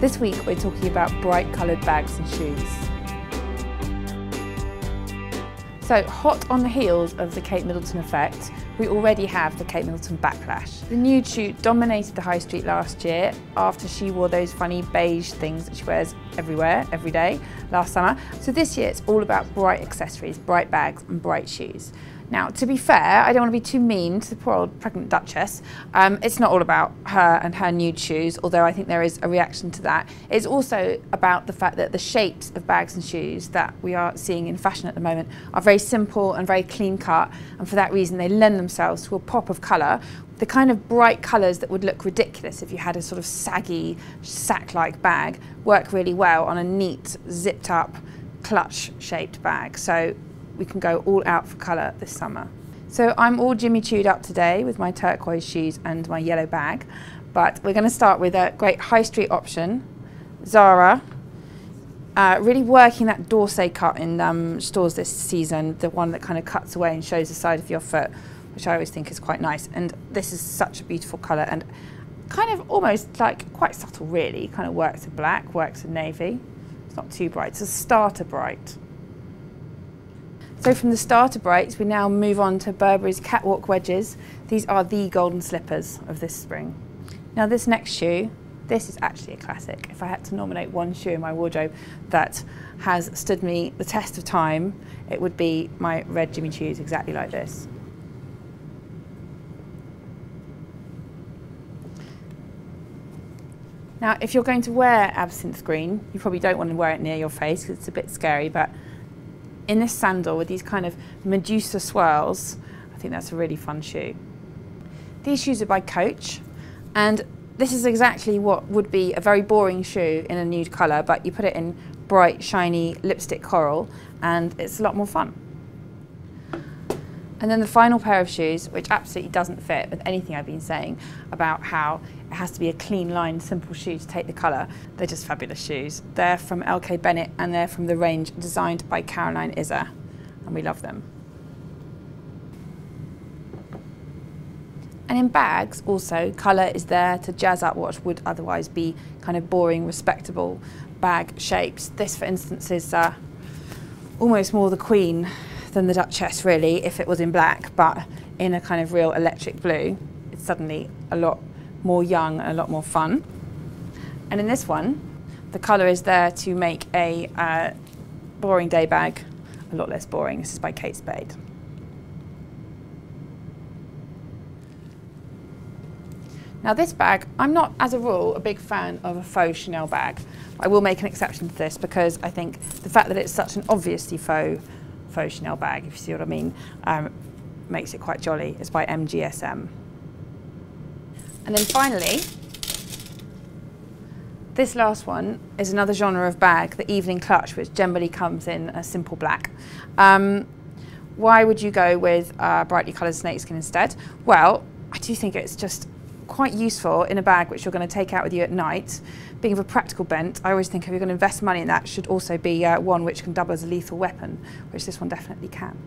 This week we're talking about bright coloured bags and shoes. So, hot on the heels of the Kate Middleton effect, we already have the Kate Middleton backlash. The nude shoe dominated the high street last year after she wore those funny beige things that she wears everywhere, every day, last summer. So this year it's all about bright accessories, bright bags and bright shoes. Now, to be fair, I don't want to be too mean to the poor old pregnant Duchess. It's not all about her and her nude shoes, although I think there is a reaction to that. It's also about the fact that the shapes of bags and shoes that we are seeing in fashion at the moment are very simple and very clean cut, and for that reason they lend themselves to a pop of colour. The kind of bright colours that would look ridiculous if you had a sort of saggy, sack-like bag work really well on a neat, zipped up, clutch-shaped bag. So we can go all out for colour this summer. So I'm all Jimmy Choo'd up today with my turquoise shoes and my yellow bag, but we're going to start with a great high street option, Zara. Really working that Dorsey cut in stores this season, the one that kind of cuts away and shows the side of your foot, which I always think is quite nice. And this is such a beautiful colour and kind of almost like quite subtle really, kind of works in black, works in navy. It's not too bright, it's a starter bright. So from the starter brights, we now move on to Burberry's catwalk wedges. These are the golden slippers of this spring. Now this next shoe, this is actually a classic. If I had to nominate one shoe in my wardrobe that has stood me the test of time, it would be my red Jimmy Choo's, exactly like this. Now, if you're going to wear absinthe green, you probably don't want to wear it near your face because it's a bit scary, but in this sandal with these kind of Medusa swirls, I think that's a really fun shoe. These shoes are by Coach, and this is exactly what would be a very boring shoe in a nude colour, but you put it in bright, shiny lipstick coral, and it's a lot more fun. And then the final pair of shoes, which absolutely doesn't fit with anything I've been saying about how it has to be a clean line, simple shoe to take the colour. They're just fabulous shoes. They're from LK Bennett and they're from the range designed by Caroline Izza, and we love them. And in bags also, colour is there to jazz up what would otherwise be kind of boring, respectable bag shapes. This, for instance, is almost more the Queen than the Duchess really, if it was in black, but in a kind of real electric blue. It's suddenly a lot more young and a lot more fun. And in this one, the colour is there to make a boring day bag a lot less boring. This is by Kate Spade. Now this bag, I'm not as a rule a big fan of a faux Chanel bag. I will make an exception to this because I think the fact that it's such an obviously faux Chanel bag, if you see what I mean, makes it quite jolly. It's by MGSM. And then finally, this last one is another genre of bag, the evening clutch, which generally comes in a simple black. Why would you go with brightly coloured snakeskin instead? Well, I do think it's just quite useful in a bag which you're going to take out with you at night. Being of a practical bent, I always think if you're going to invest money in that, should also be one which can double as a lethal weapon, which this one definitely can.